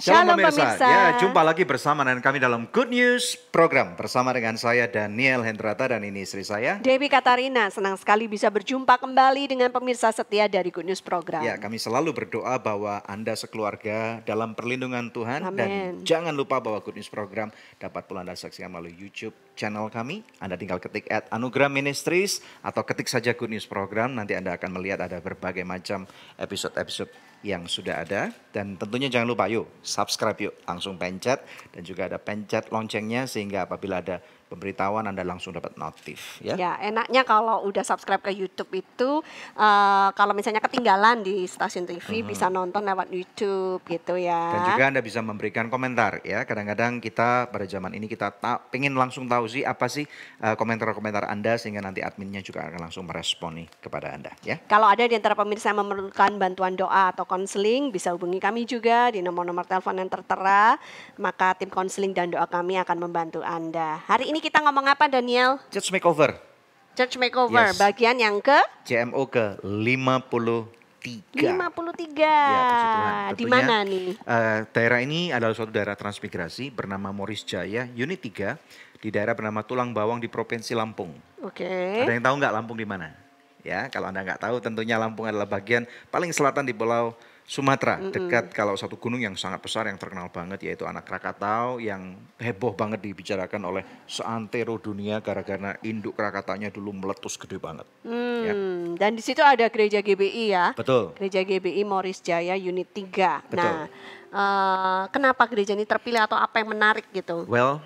Shalom pemirsa. Ya, jumpa lagi bersama dengan kami dalam Good News program bersama dengan saya Daniel Hendrata dan ini istri saya Dewi Katarina. Senang sekali bisa berjumpa kembali dengan pemirsa setia dari Good News program. Ya, kami selalu berdoa bahwa Anda sekeluarga dalam perlindungan Tuhan. Amen. Dan jangan lupa bahwa Good News program dapat pula Anda saksikan melalui YouTube channel kami. Anda tinggal ketik @anugerah ministries atau ketik saja Good News program. Nanti Anda akan melihat ada berbagai macam episode-episode yang sudah ada. Dan tentunya jangan lupa yuk subscribe yuk, langsung pencet. Dan juga ada pencet loncengnya sehingga apabila ada pemberitahuan Anda langsung dapat notif. Ya, enaknya kalau udah subscribe ke YouTube itu kalau misalnya ketinggalan di stasiun TV bisa nonton lewat YouTube gitu ya. Dan juga Anda bisa memberikan komentar ya. Kadang-kadang kita pada zaman ini kita pengen langsung tahu sih apa sih komentar-komentar Anda sehingga nanti adminnya juga akan langsung merespon nih kepada Anda ya. Kalau ada di antara pemirsa yang memerlukan bantuan doa atau konseling bisa hubungi kami juga di nomor-nomor telepon yang tertera. Maka tim konseling dan doa kami akan membantu Anda. Hari ini kita ngomong apa Daniel? Church Makeover. Church Makeover, Yes. bagian yang ke? CMO ke 53. 53. Ya, puji Tuhan. Di Tentunya, mana nih? Daerah ini adalah suatu daerah transmigrasi bernama Moris Jaya, unit 3 di daerah bernama Tulang Bawang di Provinsi Lampung. Oke. Ada yang tahu nggak Lampung di mana? Ya, kalau Anda nggak tahu tentunya Lampung adalah bagian paling selatan di Pulau Sumatera, dekat kalau satu gunung yang sangat besar yang terkenal banget yaitu Anak Krakatau yang heboh banget dibicarakan oleh seantero dunia gara-gara induk Krakataunya dulu meletus gede banget. Ya. Dan di situ ada gereja GBI ya. Betul. Gereja GBI Moris Jaya unit 3. Betul. Nah, kenapa gereja ini terpilih atau apa yang menarik gitu? Well,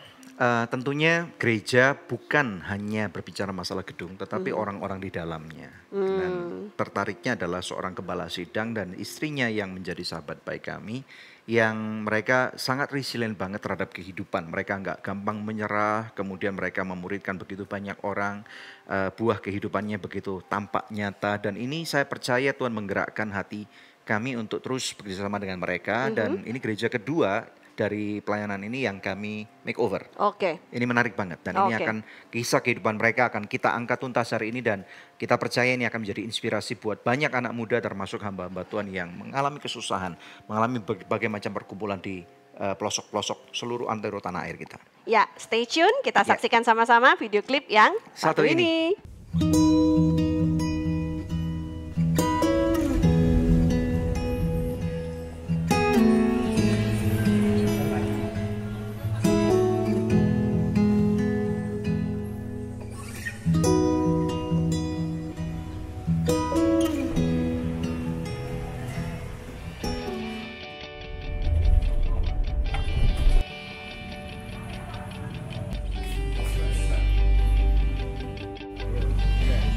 tentunya gereja bukan hanya berbicara masalah gedung, tetapi orang-orang di dalamnya. Dan tertariknya adalah seorang gembala sidang dan istrinya yang menjadi sahabat baik kami, yang mereka sangat resilient banget terhadap kehidupan. Mereka nggak gampang menyerah, kemudian mereka memuridkan begitu banyak orang, buah kehidupannya begitu tampak nyata. Dan ini saya percaya Tuhan menggerakkan hati kami untuk terus bekerjasama dengan mereka. Dan ini gereja kedua dari pelayanan ini yang kami makeover. Oke. Ini menarik banget dan ini akan kisah kehidupan mereka akan kita angkat tuntas hari ini dan kita percaya ini akan menjadi inspirasi buat banyak anak muda termasuk hamba-hamba Tuhan yang mengalami kesusahan, mengalami berbagai macam perkumpulan di pelosok-pelosok seluruh antero tanah air kita. Ya, stay tune, kita saksikan sama-sama video klip yang satu ini.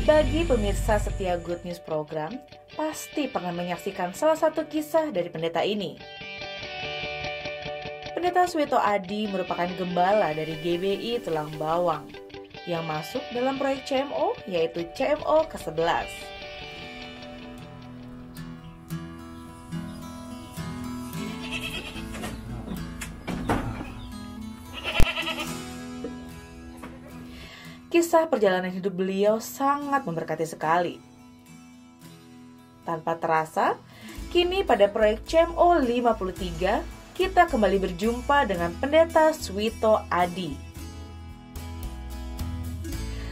Bagi pemirsa setia Good News program, pasti pernah menyaksikan salah satu kisah dari pendeta ini. Pendeta Suwito Adi merupakan gembala dari GBI Tulang Bawang yang masuk dalam proyek CMO yaitu CMO ke-11. Kisah perjalanan hidup beliau sangat memberkati sekali. Tanpa terasa, kini pada proyek CMO 53, kita kembali berjumpa dengan Pendeta Suwito Adi.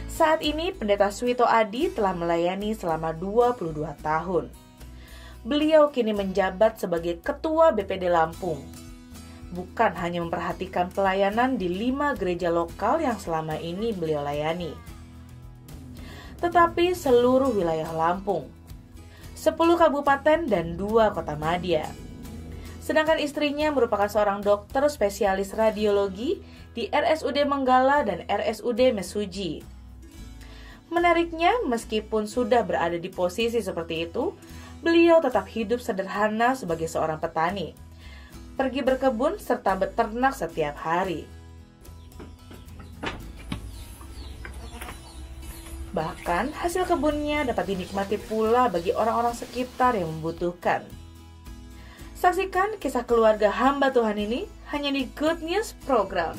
Saat ini Pendeta Suwito Adi telah melayani selama 22 tahun. Beliau kini menjabat sebagai Ketua BPD Lampung. Bukan hanya memperhatikan pelayanan di 5 gereja lokal yang selama ini beliau layani, tetapi seluruh wilayah Lampung, 10 kabupaten dan 2 kota madya. Sedangkan istrinya merupakan seorang dokter spesialis radiologi di RSUD Menggala dan RSUD Mesuji. Menariknya, meskipun sudah berada di posisi seperti itu, beliau tetap hidup sederhana sebagai seorang petani, pergi berkebun serta beternak setiap hari. Bahkan hasil kebunnya dapat dinikmati pula bagi orang-orang sekitar yang membutuhkan. Saksikan kisah keluarga hamba Tuhan ini hanya di Good News program.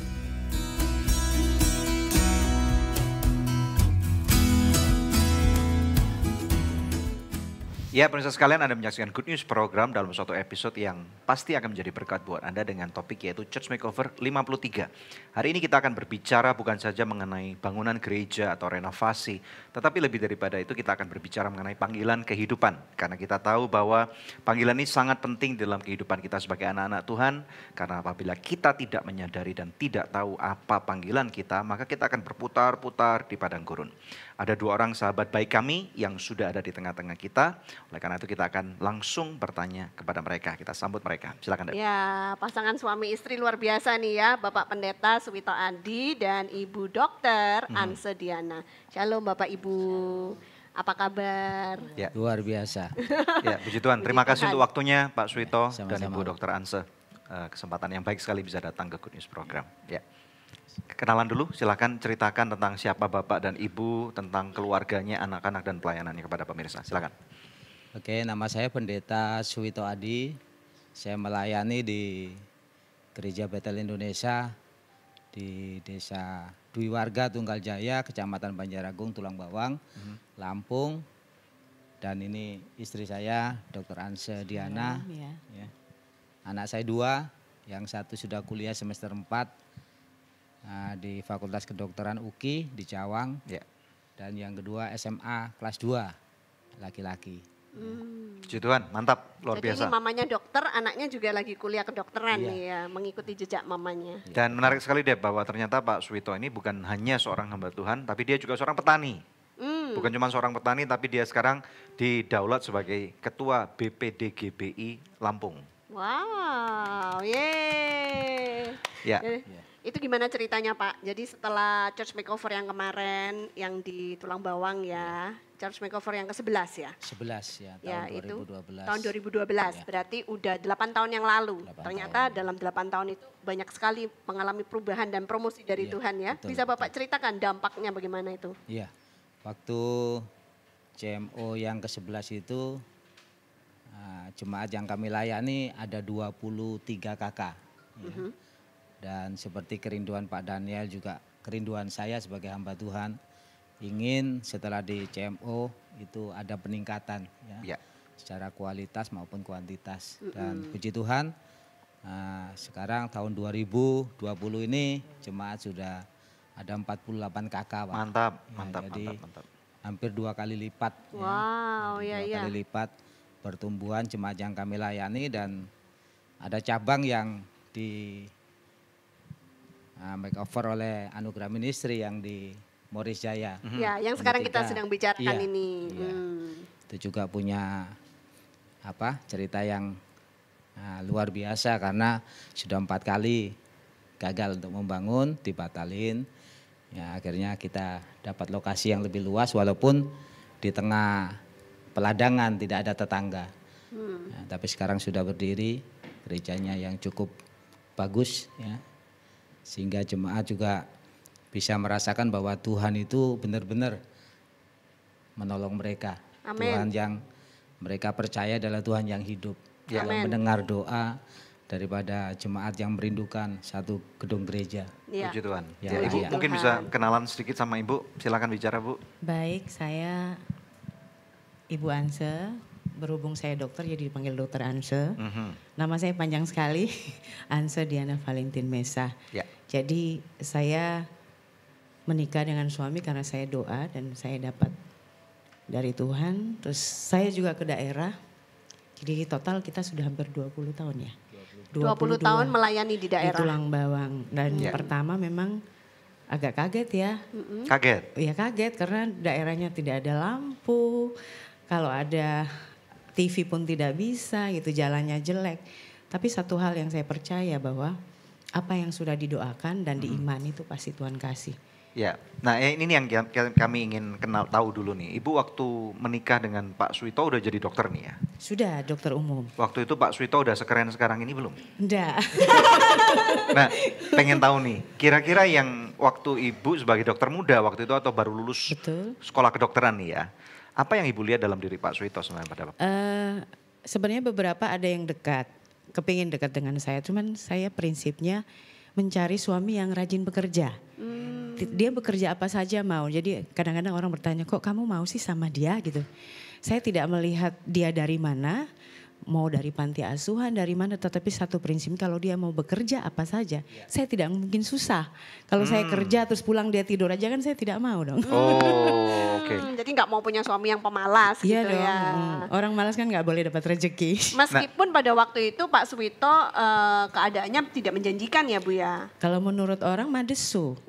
Ya, pemirsa sekalian, Anda menyaksikan Good News program dalam suatu episode yang pasti akan menjadi berkat buat Anda dengan topik yaitu Church Makeover 53. Hari ini kita akan berbicara bukan saja mengenai bangunan gereja atau renovasi, tetapi lebih daripada itu kita akan berbicara mengenai panggilan kehidupan. Karena kita tahu bahwa panggilan ini sangat penting dalam kehidupan kita sebagai anak-anak Tuhan. Karena apabila kita tidak menyadari dan tidak tahu apa panggilan kita, maka kita akan berputar-putar di padang gurun. Ada dua orang sahabat baik kami yang sudah ada di tengah-tengah kita. Oleh karena itu kita akan langsung bertanya kepada mereka. Kita sambut mereka. Silakan, Dep. Ya, pasangan suami istri luar biasa nih ya, Bapak Pendeta Suwito Adi dan Ibu Dokter Anse Diana. Shalom Bapak Ibu, apa kabar? Ya. Luar biasa. Ya, puji Tuhan. Terima kasih untuk waktunya Pak Suwito dan sama-sama. Ibu Dokter Anse. Kesempatan yang baik sekali bisa datang ke Good News program. Ya. Kenalan dulu, silakan ceritakan tentang siapa Bapak dan Ibu, tentang keluarganya, anak-anak dan pelayanannya kepada pemirsa. Silakan. Oke, nama saya Pendeta Suwito Adi. Saya melayani di Gereja Betel Indonesia di Desa Dwi Warga Tunggal Jaya, Kecamatan Banjaragung, Tulang Bawang, Lampung. Dan ini istri saya, Dr. Anse Diana. Ya. Anak saya 2, yang satu sudah kuliah semester 4 di Fakultas Kedokteran UKI di Cawang. Ya. Dan yang kedua SMA kelas 2, laki-laki. Puji Tuhan, mantap, luar Jadi biasa. ini mamanya dokter, anaknya juga lagi kuliah kedokteran Iya. nih ya, mengikuti jejak mamanya. Dan menarik sekali Dep bahwa ternyata Pak Suwito ini bukan hanya seorang hamba Tuhan, tapi dia juga seorang petani. Bukan cuma seorang petani, tapi dia sekarang didaulat sebagai Ketua BPDGBI Lampung. Wow, yeay. Ya. Itu gimana ceritanya Pak? Jadi setelah Church Makeover yang kemarin, yang di Tulang Bawang ya, Church Makeover yang ke-11 ya? 11 ya, Ya tahun itu 2012. tahun 2012, Ya. berarti udah 8 tahun yang lalu. 8 Ternyata dalam 8 tahun itu banyak sekali mengalami perubahan dan promosi dari Iya, Tuhan ya. betul, Bisa Bapak ceritakan dampaknya bagaimana itu? Iya, waktu CMO yang ke-11 itu jemaat yang kami layani ada 23 kakak. Ya. Dan seperti kerinduan Pak Daniel juga kerinduan saya sebagai hamba Tuhan, ingin setelah di CMO itu ada peningkatan ya, Ya. secara kualitas maupun kuantitas. Dan puji Tuhan sekarang tahun 2020 ini jemaat sudah ada 48 kakak. Pak. Mantap, Ya, mantap, jadi mantap. hampir 2 kali lipat. Wow, ya, ya, 2 kali lipat pertumbuhan jemaat yang kami layani, dan ada cabang yang di makeover oleh Anugerah Ministry yang di Moris Jaya. Ya, yang sekarang kita Tiga. sedang bicarakan Iya, ini. iya. Itu juga punya cerita yang luar biasa karena sudah 4 kali gagal untuk membangun, dibatalin. Ya, akhirnya kita dapat lokasi yang lebih luas walaupun di tengah peladangan, tidak ada tetangga. Ya, tapi sekarang sudah berdiri, gerejanya yang cukup bagus ya. Sehingga jemaat juga bisa merasakan bahwa Tuhan itu benar-benar menolong mereka. Amin. Tuhan yang mereka percaya adalah Tuhan yang hidup. Ya. Yang mendengar doa daripada jemaat yang merindukan satu gedung gereja. Ya. Puji Tuhan. Ya, Ya, Ibu ya. mungkin bisa kenalan sedikit sama Ibu. Silakan bicara, Bu. Baik, saya Ibu Anse. Berhubung saya dokter jadi dipanggil Dokter Anse. Nama saya panjang sekali, Anse Diana Valentin Mesa. Ya. Jadi saya menikah dengan suami karena saya doa dan saya dapat dari Tuhan. Terus saya juga ke daerah. Jadi total kita sudah hampir 20 tahun ya. 20 tahun melayani di di daerah. Tulang Bawang. Dan Ya. pertama memang agak kaget ya. Kaget. Ya kaget karena daerahnya tidak ada lampu. Kalau ada TV pun tidak bisa gitu, jalannya jelek. Tapi satu hal yang saya percaya bahwa apa yang sudah didoakan dan diimani itu pasti Tuhan kasih. Ya, nah ini yang kami ingin kenal tahu dulu nih. Ibu waktu menikah dengan Pak Suwito udah jadi dokter nih ya? Sudah dokter umum. Waktu itu Pak Suwito udah sekeren sekarang ini belum? Enggak. Nah, pengen tahu nih, kira-kira yang waktu Ibu sebagai dokter muda waktu itu atau baru lulus Betul. sekolah kedokteran nih ya, apa yang Ibu lihat dalam diri Pak Suwito sebenarnya pada waktu? Sebenarnya beberapa ada yang dekat, kepingin dekat dengan saya. Cuman saya prinsipnya mencari suami yang rajin bekerja. Dia bekerja apa saja mau. Jadi kadang-kadang orang bertanya, kok kamu mau sih sama dia gitu. Saya tidak melihat dia dari mana, mau dari panti asuhan, dari mana, tetapi satu prinsip, kalau dia mau bekerja apa saja, saya tidak mungkin susah. Kalau saya kerja terus pulang dia tidur aja kan saya tidak mau dong. Oh, oke. Jadi nggak mau punya suami yang pemalas Iya gitu dong, ya. orang malas kan nggak boleh dapat rezeki. Meskipun pada waktu itu Pak Suwito keadaannya tidak menjanjikan ya Bu ya. Kalau menurut orang madesu.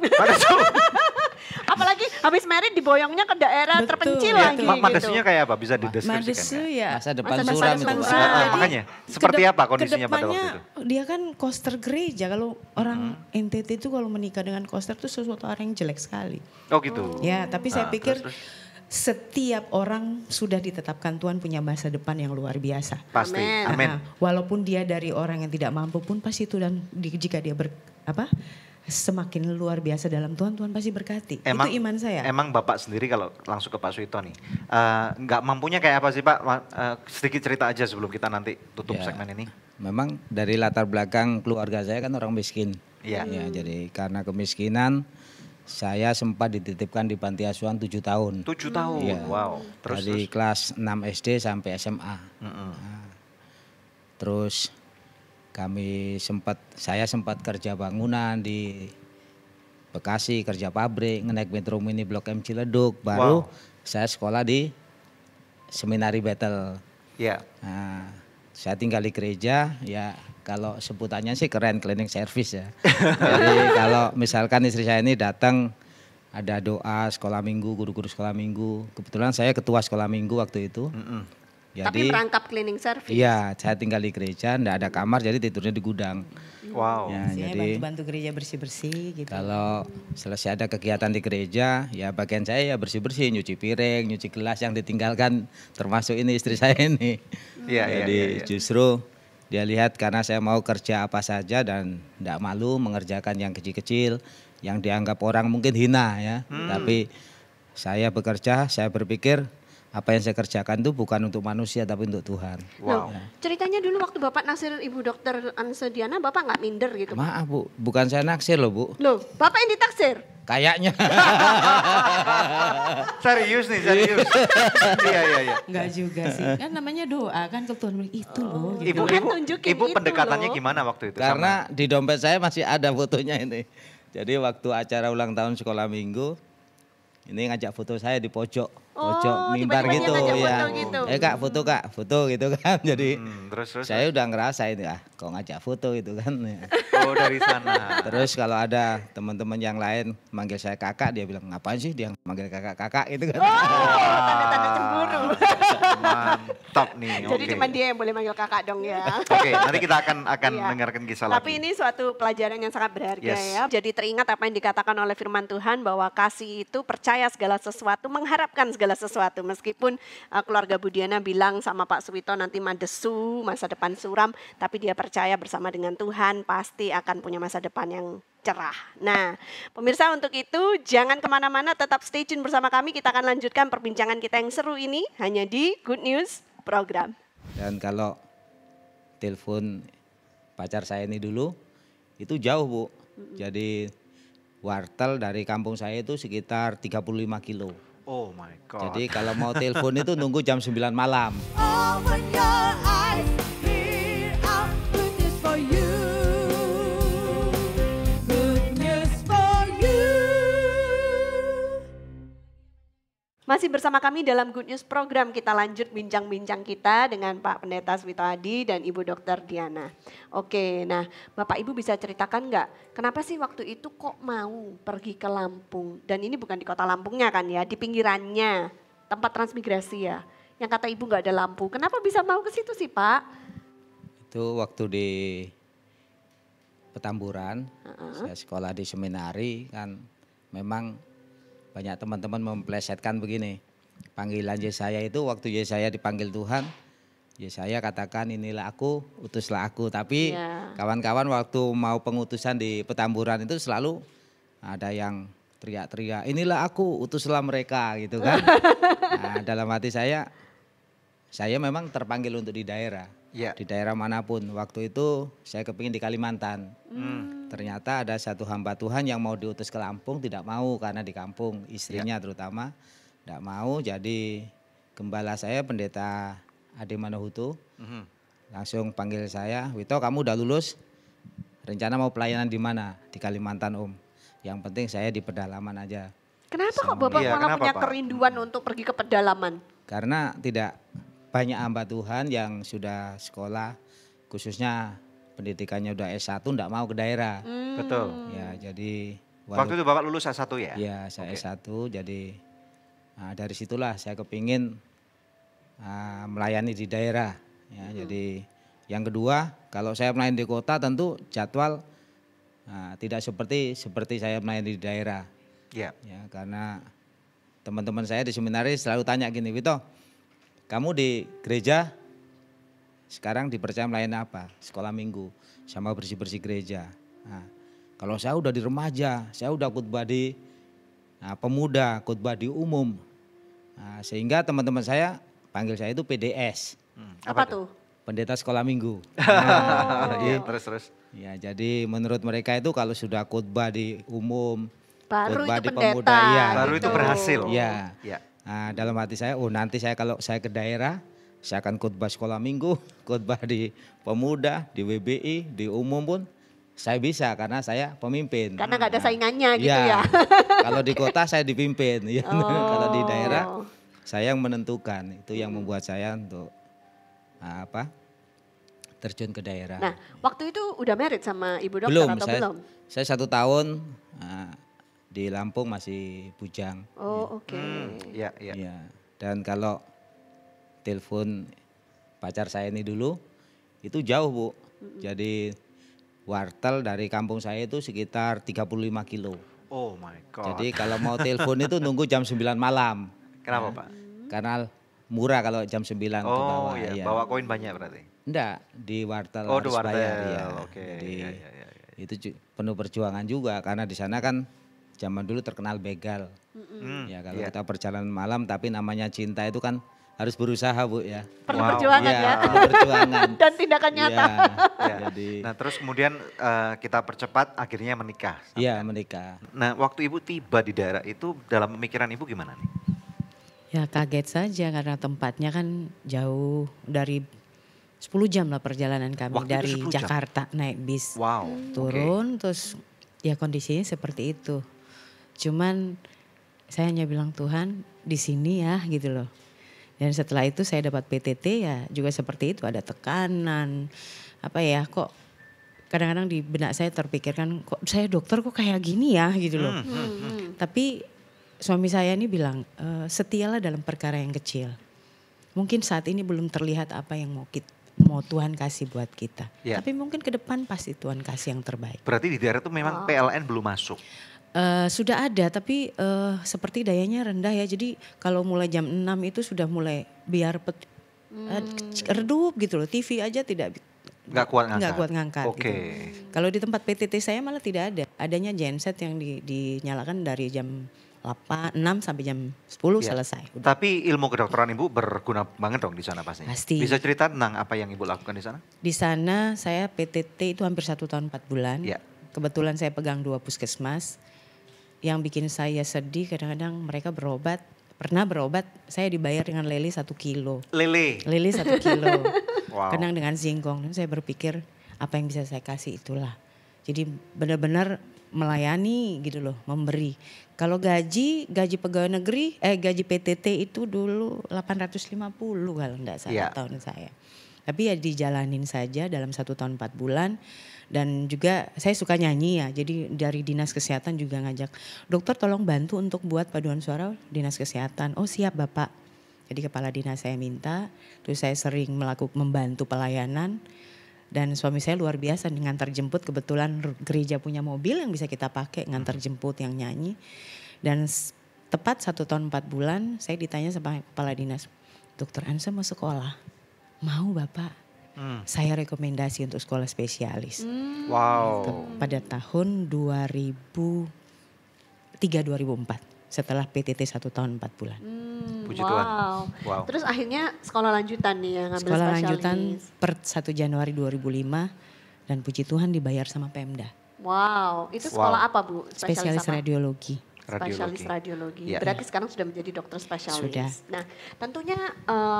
Apalagi habis merit diboyongnya ke daerah Betul, terpencil ya. lagi Madasunya gitu. kayak apa? Bisa dideskripsikan? Madesu nggak? ya. Masa depan Masa suram depan itu. suram. Jadi, Makanya, seperti apa kondisinya pada waktu kedepannya itu? Dia kan koster gereja. Kalau orang NTT itu kalau menikah dengan koster itu sesuatu orang yang jelek sekali. Oh gitu. Ya, tapi saya pikir terus. setiap orang sudah ditetapkan Tuhan punya masa depan yang luar biasa. Pasti. Amin. Amin. Walaupun dia dari orang yang tidak mampu pun pasti itu, dan jika dia semakin luar biasa dalam Tuhan, Tuhan pasti berkati. Itu iman saya. Emang Bapak sendiri kalau langsung ke Pak Suwito nih, nggak mampunya kayak apa sih Pak? Sedikit cerita aja sebelum kita nanti tutup Ya. segmen ini. Memang dari latar belakang keluarga saya kan orang miskin. Iya. Ya, jadi karena kemiskinan saya sempat dititipkan di panti asuhan 7 tahun. 7 tahun, Iya. wow. Dari kelas 6 SD sampai SMA. Terus saya sempat kerja bangunan di Bekasi, kerja pabrik, ngenaik Metro Mini Blok M Ciledug. Baru saya sekolah di Seminari Battle. Iya. Nah, saya tinggal di gereja, ya kalau sebutannya sih keren, cleaning service ya. Jadi kalau misalkan istri saya ini datang, ada doa sekolah minggu, guru-guru sekolah minggu. Kebetulan saya ketua sekolah minggu waktu itu. Tapi merangkap cleaning service. Iya, saya tinggal di gereja, enggak ada kamar, jadi tidurnya di gudang. Wow. Ya, Saya jadi bantu-bantu gereja bersih-bersih gitu. kalau selesai ada kegiatan di gereja, ya bagian saya ya bersih-bersih, nyuci piring, nyuci gelas yang ditinggalkan, termasuk ini istri saya ini. Iya, Jadi iya. justru dia lihat karena saya mau kerja apa saja dan tidak malu mengerjakan yang kecil-kecil, yang dianggap orang mungkin hina ya. Tapi saya bekerja, saya berpikir apa yang saya kerjakan itu bukan untuk manusia tapi untuk Tuhan. Wow. Ceritanya dulu waktu Bapak naksir Ibu Dokter Anse Diana, Bapak nggak minder gitu? Maaf Bu, bukan saya naksir loh Bu. Loh, Bapak yang ditaksir? Kayaknya. Serius nih, serius. Iya. Enggak juga sih. Kan namanya doa kan ke Tuhan itu loh. Gitu. Tuhan tunjukin Ibu itu pendekatannya loh. gimana waktu itu? Karena di dompet saya masih ada fotonya ini. Jadi waktu acara ulang tahun sekolah minggu, ini ngajak foto saya di pojok mimbar tiba-tiba dia gitu ngajak ya. foto gitu. Kak foto gitu kan. Jadi Terus. saya udah ngerasain ya, kok ngajak foto gitu kan. Ya. Oh dari sana. Terus kalau ada teman-teman yang lain manggil saya kakak, dia bilang ngapain sih dia manggil kakak gitu kan. Tanda-tanda cemburu. Mantap nih. Jadi oke. cuma dia yang boleh manggil kakak dong ya. Oke, nanti kita akan Iya. dengarkan kisah Tapi lagi. ini suatu pelajaran yang sangat berharga Yes. ya. Jadi teringat apa yang dikatakan oleh firman Tuhan bahwa kasih itu percaya segala sesuatu, mengharapkan segala sesuatu. Meskipun keluarga Budiana bilang sama Pak Suwito nanti madesu, masa depan suram, tapi dia percaya bersama dengan Tuhan pasti akan punya masa depan yang cerah. Nah, pemirsa untuk itu jangan kemana-mana, tetap stay tune bersama kami. Kita akan lanjutkan perbincangan kita yang seru ini hanya di Good News Program. Dan kalau telepon pacar saya ini dulu, itu jauh Bu. Jadi wartel dari kampung saya itu sekitar 35 kilo. Oh my God. Jadi kalau mau telepon itu nunggu jam 9 malam. Open your eyes, here are good news for you. Good news for you. Masih bersama kami dalam Good News Program, kita lanjut bincang-bincang kita dengan Pak Pendeta Suwito Adi dan Ibu Dokter Diana. Oke, nah Bapak Ibu bisa ceritakan nggak, kenapa sih waktu itu kok mau pergi ke Lampung? Dan ini bukan di kota Lampungnya kan ya, di pinggirannya, tempat transmigrasi ya. Yang kata Ibu nggak ada lampu, kenapa bisa mau ke situ sih Pak? Itu waktu di Petamburan, saya sekolah di seminari kan memang banyak teman-teman memplesetkan begini. Panggilan Yesaya itu waktu Yesaya dipanggil Tuhan, Yesaya katakan inilah aku, utuslah aku. Tapi kawan-kawan waktu mau pengutusan di Petamburan itu selalu ada yang teriak-teriak, inilah aku, utuslah mereka gitu kan. Nah, dalam hati saya memang terpanggil untuk di daerah. Ya. Di daerah manapun. Waktu itu saya kepingin di Kalimantan. Ternyata ada satu hamba Tuhan yang mau diutus ke Lampung tidak mau karena di kampung istrinya terutama tidak mau. Jadi gembala saya pendeta Ade Manohuto Mhm. langsung panggil saya, Wito kamu udah lulus, rencana mau pelayanan di mana? Di Kalimantan Om. Yang penting saya di pedalaman aja. Kenapa kok Sama- Bapak Iya, malah kenapa, punya Pak? kerinduan untuk pergi ke pedalaman? Karena tidak banyak hamba Tuhan yang sudah sekolah, khususnya pendidikannya udah S1 enggak mau ke daerah. Betul. Ya jadi Waktu itu Bapak lulus S1 ya? ya saya Oke. S1 jadi dari situlah saya kepingin melayani di daerah. Ya, jadi yang kedua kalau saya melayani di kota tentu jadwal tidak seperti saya melayani di daerah. Iya. Ya karena teman-teman saya di seminaris selalu tanya gini, Wito, kamu di gereja sekarang dipercaya melayani apa? Sekolah minggu sama bersih-bersih gereja. Nah, kalau saya udah di remaja, saya udah khotbah di pemuda, khotbah di umum. Nah, sehingga teman-teman saya panggil saya itu PDS, Apa tuh? pendeta sekolah minggu. Iya, terus. Ya, jadi menurut mereka itu kalau sudah khotbah di umum, Baru khotbah itu di pendeta. pemuda, iya. Baru itu berhasil. Iya. Iya. Nah, dalam hati saya, nanti kalau saya ke daerah, saya akan khotbah sekolah minggu, khotbah di pemuda, di WBI, di umum pun saya bisa karena saya pemimpin. Karena nggak ada saingannya gitu Iya. ya. Kalau di kota saya dipimpin, ya. Oh. Kalau di daerah saya yang menentukan. Itu yang membuat saya untuk terjun ke daerah. Nah, waktu itu udah married sama ibu dokter belum, atau saya, belum? saya 1 tahun di Lampung masih bujang. Oh, oke. Iya, iya. Iya. Dan kalau telepon pacar saya ini dulu itu jauh Bu. Jadi wartel dari kampung saya itu sekitar 35 kilo. Oh my God. Jadi kalau mau telepon itu nunggu jam 9 malam. Kenapa Pak? Karena murah kalau jam 9 ke Oh bawah. iya, Iya. bawa koin banyak berarti. Enggak, di wartel Oh, di harus wartel. bayar. Ya. Oke, Jadi iya, iya, iya. itu penuh perjuangan juga karena di sana kan zaman dulu terkenal begal. Ya kalau iya. kita perjalanan malam tapi namanya cinta itu kan harus berusaha Bu ya. Perlu Wow. perjuangan Iya, ya. penuh perjuangan. Dan tindakan nyata. Iya. Jadi Nah terus kemudian kita percepat akhirnya menikah. iya menikah. Nah waktu Ibu tiba di daerah itu dalam pemikiran Ibu gimana nih? Ya kaget saja karena tempatnya kan jauh dari 10 jam lah perjalanan kami Waktu itu dari 10 jam? Jakarta naik bis. Wow. Turun terus ya kondisinya seperti itu. Cuman saya hanya bilang Tuhan di sini ya gitu loh. Dan setelah itu saya dapat PTT ya juga seperti itu, ada tekanan. Apa ya kok kadang-kadang di benak saya terpikirkan kok saya dokter kok kayak gini ya gitu loh. Tapi suami saya ini bilang setialah dalam perkara yang kecil. Mungkin saat ini belum terlihat apa yang mau Tuhan kasih buat kita. Ya. Tapi mungkin ke depan pasti Tuhan kasih yang terbaik. Berarti di daerah itu memang PLN belum masuk. Sudah ada tapi seperti dayanya rendah ya. Jadi kalau mulai jam 6 itu sudah mulai biar redup gitu loh. TV aja Nggak kuat ngangkat. nggak kuat ngangkat Oke. gitu. Kalau di tempat PTT saya malah tidak ada. Adanya genset yang dinyalakan dari jam 6 sampai jam 10 Ya. selesai. Udah. Tapi ilmu kedokteran Ibu berguna banget dong di sana pasti. Pasti. Bisa cerita tentang apa yang Ibu lakukan di sana? Di sana saya PTT itu hampir 1 tahun 4 bulan. Ya. Kebetulan saya pegang 2 puskesmas. Yang bikin saya sedih kadang-kadang mereka pernah berobat saya dibayar dengan lele 1 kilo. Lele. Lele 1 kilo. Wow. Kadang dengan singkong. Dan saya berpikir apa yang bisa saya kasih itulah. Jadi benar-benar melayani gitu loh, memberi. Kalau gaji pegawai negeri, gaji PTT itu dulu 850 kalau enggak salah Iya. tahun saya. Tapi ya dijalanin saja dalam 1 tahun 4 bulan. Dan juga saya suka nyanyi ya, jadi dari Dinas Kesehatan juga ngajak, dokter tolong bantu untuk buat paduan suara Dinas Kesehatan. Oh siap Bapak. Jadi kepala dinas saya minta, terus saya sering membantu pelayanan. Dan suami saya luar biasa ngantar jemput, kebetulan gereja punya mobil yang bisa kita pakai ngantar jemput yang nyanyi. Dan tepat 1 tahun 4 bulan saya ditanya sama kepala dinas, Dokter Ansa mau sekolah? Mau Bapak. Saya rekomendasi untuk sekolah spesialis. Wow. Pada tahun 2003-2004 setelah PTT 1 tahun 4 bulan. Puji Tuhan. Wow. Terus akhirnya sekolah lanjutan nih yang ngambil Sekolah spesialis. lanjutan per 1 Januari 2005 dan puji Tuhan dibayar sama Pemda. Wow, itu sekolah apa Bu? Spesialis apa? radiologi. Spesialis radiologi. Ya. Berarti sekarang sudah menjadi dokter spesialis. Sudah. Nah, tentunya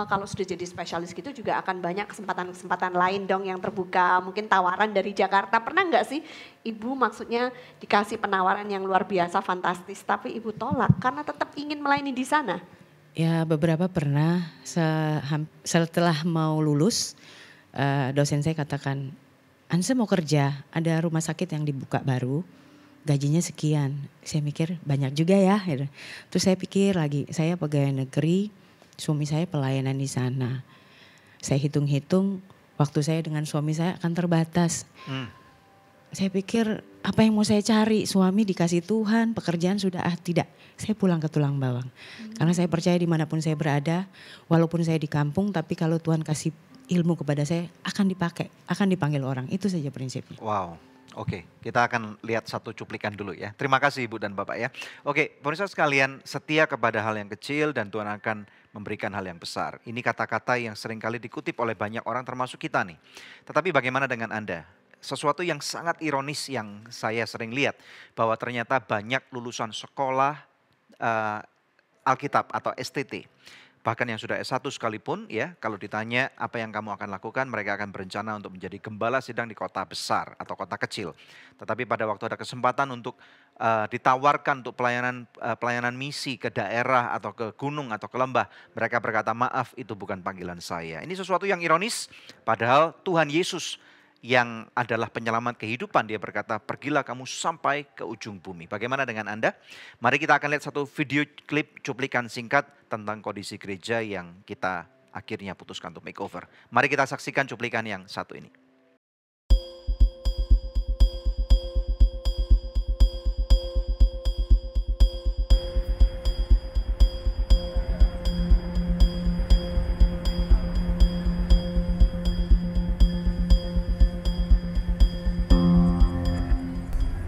kalau sudah jadi spesialis gitu juga akan banyak kesempatan-kesempatan lain dong yang terbuka. Mungkin tawaran dari Jakarta. Pernah nggak sih Ibu maksudnya dikasih penawaran yang luar biasa, fantastis, tapi Ibu tolak karena tetap ingin melayani di sana? Ya beberapa pernah setelah mau lulus dosen saya katakan, Anse mau kerja, ada rumah sakit yang dibuka baru, gajinya sekian. Saya mikir banyak juga ya. Gitu. Terus saya pikir lagi, saya pegawai negeri, suami saya pelayanan di sana. Saya hitung-hitung waktu saya dengan suami saya akan terbatas. Saya pikir apa yang mau saya cari, suami dikasih Tuhan, pekerjaan sudah tidak. Saya pulang ke Tulang Bawang. Karena saya percaya dimanapun saya berada, walaupun saya di kampung, tapi kalau Tuhan kasih ilmu kepada saya akan dipakai, akan dipanggil orang. Itu saja prinsipnya. Wow. Oke, kita akan lihat satu cuplikan dulu ya. Terima kasih Ibu dan Bapak ya. Oke, pemirsa sekalian, setia kepada hal yang kecil dan Tuhan akan memberikan hal yang besar. Ini kata-kata yang seringkali dikutip oleh banyak orang termasuk kita nih. Tetapi bagaimana dengan Anda? Sesuatu yang sangat ironis yang saya sering lihat, bahwa ternyata banyak lulusan sekolah Alkitab atau STT. Bahkan yang sudah S1 sekalipun ya, kalau ditanya apa yang kamu akan lakukan, mereka akan berencana untuk menjadi gembala sidang di kota besar atau kota kecil. Tetapi pada waktu ada kesempatan untuk ditawarkan untuk pelayanan misi ke daerah atau ke gunung atau ke lembah, mereka berkata, maaf itu bukan panggilan saya. Ini sesuatu yang ironis, padahal Tuhan Yesus yang adalah penyelamat kehidupan, dia berkata, pergilah kamu sampai ke ujung bumi. Bagaimana dengan Anda? Mari kita akan lihat satu video klip cuplikan singkat tentang kondisi gereja yang kita akhirnya putuskan untuk makeover. Mari kita saksikan cuplikan yang satu ini.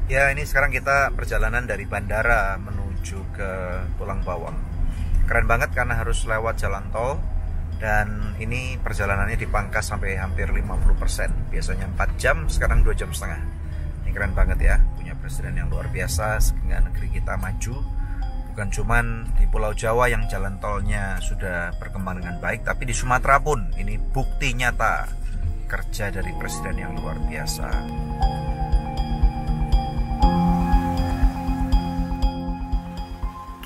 Ya, ini sekarang kita perjalanan dari bandara menuju ke Tulang Bawang. Keren banget karena harus lewat jalan tol dan ini perjalanannya dipangkas sampai hampir 50%. Biasanya 4 jam, sekarang 2 jam setengah. Ini keren banget ya, punya presiden yang luar biasa sehingga negeri kita maju. Bukan cuman di Pulau Jawa yang jalan tolnya sudah berkembang dengan baik, tapi di Sumatera pun ini bukti nyata kerja dari presiden yang luar biasa.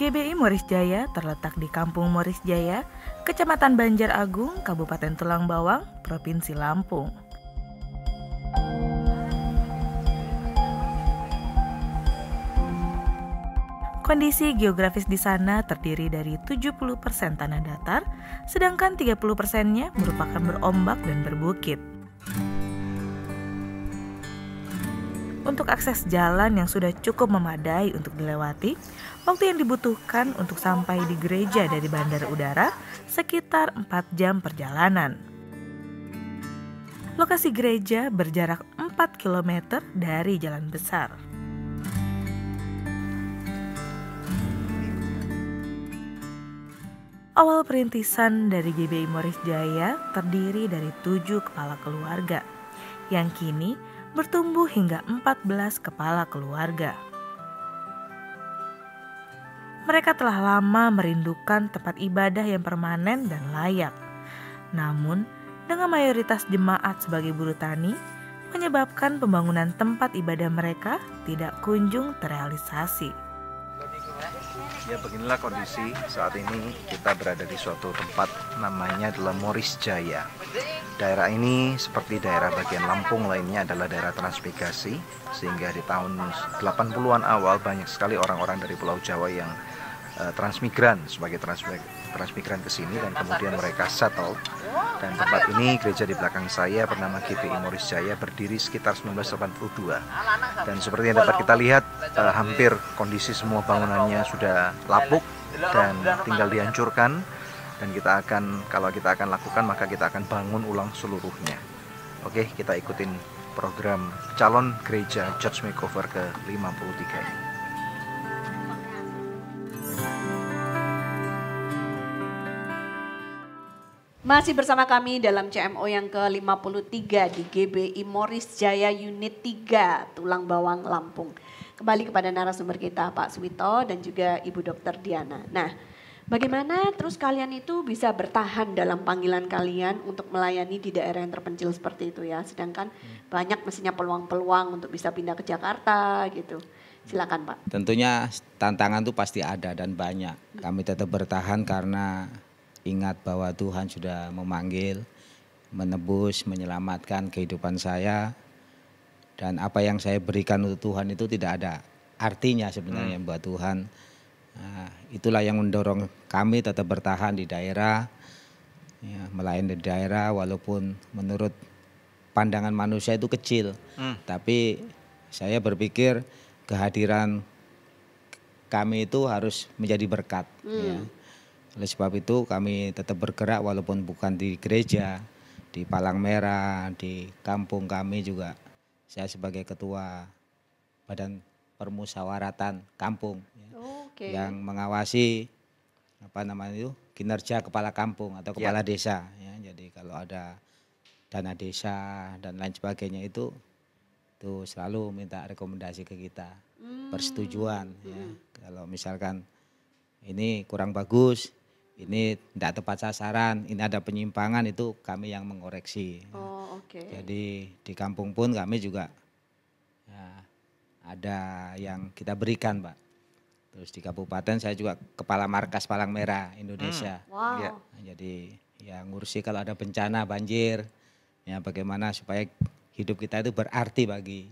GBI Moris Jaya terletak di Kampung Moris Jaya, Kecamatan Banjar Agung, Kabupaten Tulang Bawang, Provinsi Lampung. Kondisi geografis di sana terdiri dari 70% tanah datar, sedangkan 30%-nya merupakan berombak dan berbukit. Untuk akses jalan yang sudah cukup memadai untuk dilewati, waktu yang dibutuhkan untuk sampai di gereja dari bandara udara sekitar 4 jam perjalanan. Lokasi gereja berjarak 4 km dari jalan besar. Awal perintisan dari GBI Moris Jaya terdiri dari 7 kepala keluarga, yang kini bertumbuh hingga 14 kepala keluarga. Mereka telah lama merindukan tempat ibadah yang permanen dan layak. Namun, dengan mayoritas jemaat sebagai buruh tani, menyebabkan pembangunan tempat ibadah mereka tidak kunjung terrealisasi. Ya, beginilah kondisi saat ini kita berada di suatu tempat namanya adalah Moris Jaya. Daerah ini seperti daerah bagian Lampung lainnya adalah daerah transmigrasi, sehingga di tahun 80-an awal banyak sekali orang-orang dari Pulau Jawa yang transmigran sebagai transmigran ke sini dan kemudian mereka settle. Dan tempat ini, gereja di belakang saya bernama GBI Moris Jaya, berdiri sekitar 1982. Dan seperti yang dapat kita lihat, hampir kondisi semua bangunannya sudah lapuk dan tinggal dihancurkan. Dan kita akan, kalau kita akan lakukan, maka kita akan bangun ulang seluruhnya. Oke, kita ikutin program calon gereja Church Makeover ke-53 ini. Masih bersama kami dalam CMO yang ke-53 di GBI Moris Jaya Unit 3, Tulang Bawang, Lampung. Kembali kepada narasumber kita Pak Suwito dan juga Ibu Dr. Diana. Nah, bagaimana terus kalian itu bisa bertahan dalam panggilan kalian untuk melayani di daerah yang terpencil seperti itu ya. Sedangkan banyak mestinya peluang-peluang untuk bisa pindah ke Jakarta gitu. Silakan Pak. Tentunya tantangan itu pasti ada dan banyak. Kami tetap bertahan karena ingat bahwa Tuhan sudah memanggil, menebus, menyelamatkan kehidupan saya. Dan apa yang saya berikan untuk Tuhan itu tidak ada artinya sebenarnya buat Tuhan. Nah, itulah yang mendorong kami tetap bertahan di daerah, ya, melayani di daerah walaupun menurut pandangan manusia itu kecil. Tapi saya berpikir kehadiran kami itu harus menjadi berkat. Ya. Oleh sebab itu kami tetap bergerak walaupun bukan di gereja, di Palang Merah, di kampung kami juga. Saya sebagai ketua Badan Permusyawaratan Kampung ya, yang mengawasi kinerja kepala kampung atau kepala desa. Ya. Jadi kalau ada dana desa dan lain sebagainya itu selalu minta rekomendasi ke kita, persetujuan. Ya. Kalau misalkan ini kurang bagus, ini tidak tepat sasaran, ini ada penyimpangan, itu kami yang mengoreksi. Jadi di kampung pun kami juga ya, ada yang kita berikan Pak. Terus di kabupaten saya juga kepala markas Palang Merah Indonesia. Wow. Nah, jadi ya ngurusi kalau ada bencana banjir, ya bagaimana supaya hidup kita itu berarti bagi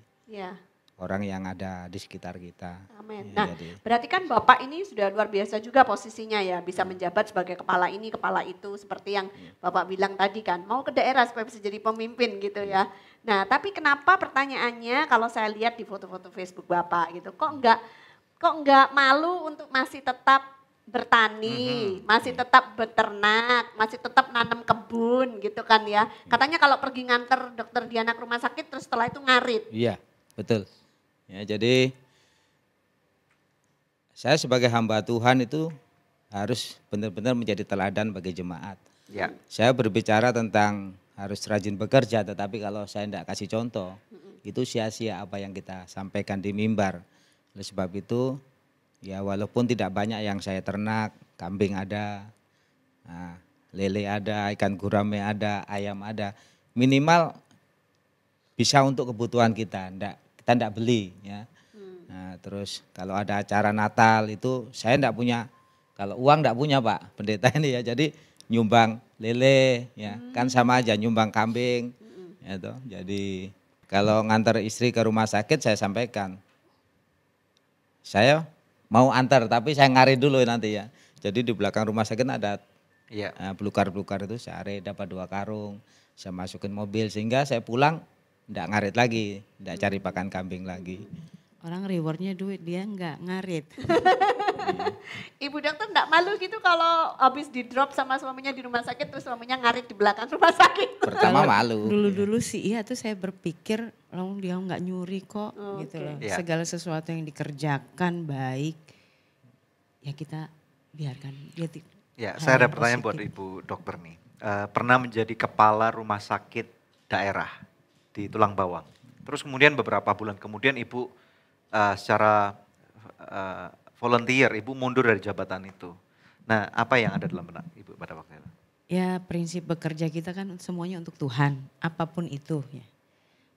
orang yang ada di sekitar kita. Amin. Ya, Nah, berarti kan Bapak ini sudah luar biasa juga posisinya ya, bisa menjabat sebagai kepala ini, kepala itu, seperti yang Bapak bilang tadi kan, mau ke daerah supaya bisa jadi pemimpin gitu ya. Nah, tapi kenapa pertanyaannya kalau saya lihat di foto-foto Facebook Bapak gitu, kok enggak malu untuk masih tetap bertani, masih tetap beternak, masih tetap nanam kebun gitu kan ya. Katanya kalau pergi nganter Dokter Diana ke rumah sakit terus setelah itu ngarit. Iya, betul. Ya, jadi saya sebagai hamba Tuhan itu harus benar-benar menjadi teladan bagi jemaat. Ya. Saya berbicara tentang harus rajin bekerja, tetapi kalau saya tidak kasih contoh, itu sia-sia apa yang kita sampaikan di mimbar. Oleh sebab itu, ya walaupun tidak banyak yang saya ternak, kambing ada, nah, lele ada, ikan gurame ada, ayam ada, minimal bisa untuk kebutuhan kita tidak beli ya. Nah, terus kalau ada acara Natal itu saya tidak punya, kalau uang tidak punya Pak pendeta ini ya, jadi nyumbang lele ya, kan sama aja nyumbang kambing ya toh. Jadi kalau ngantar istri ke rumah sakit saya sampaikan, saya mau antar tapi saya ngarit dulu nanti ya. Jadi di belakang rumah sakit ada belukar-belukar itu saya arit dapat 2 karung, saya masukin mobil sehingga saya pulang tidak ngarit lagi, tidak cari pakan kambing lagi. Orang rewardnya duit, dia enggak ngarit. Ibu dokter enggak malu gitu kalau habis di drop sama suaminya di rumah sakit terus suaminya ngarit di belakang rumah sakit? Pertama malu. Dulu-dulu sih iya tuh saya berpikir, dia enggak nyuri kok gitu loh. Ya. Segala sesuatu yang dikerjakan baik, ya kita biarkan. Ya, saya ada pertanyaan buat Ibu Dokter nih. Pernah menjadi kepala rumah sakit daerah di Tulang Bawang. Terus kemudian beberapa bulan kemudian Ibu secara volunteer, Ibu mundur dari jabatan itu. Nah, apa yang ada dalam benak Ibu pada waktu itu? Ya prinsip bekerja kita kan semuanya untuk Tuhan, apapun itu ya.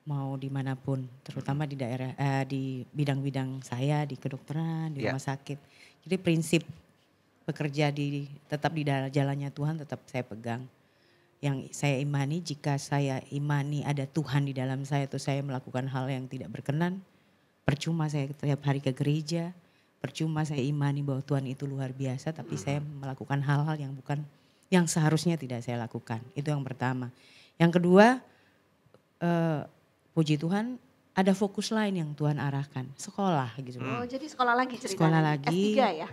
Mau dimanapun, terutama di daerah, di bidang-bidang saya, di kedokteran, di rumah sakit. Jadi prinsip bekerja tetap di jalannya Tuhan tetap saya pegang. Yang saya imani, jika saya imani ada Tuhan di dalam saya, atau saya melakukan hal yang tidak berkenan, percuma saya setiap hari ke gereja, percuma saya imani bahwa Tuhan itu luar biasa, tapi saya melakukan hal-hal yang seharusnya tidak saya lakukan. Itu yang pertama. Yang kedua, puji Tuhan ada fokus lain yang Tuhan arahkan, sekolah gitu. Oh, jadi sekolah lagi ceritanya. Sekolah lagi. S3 ya?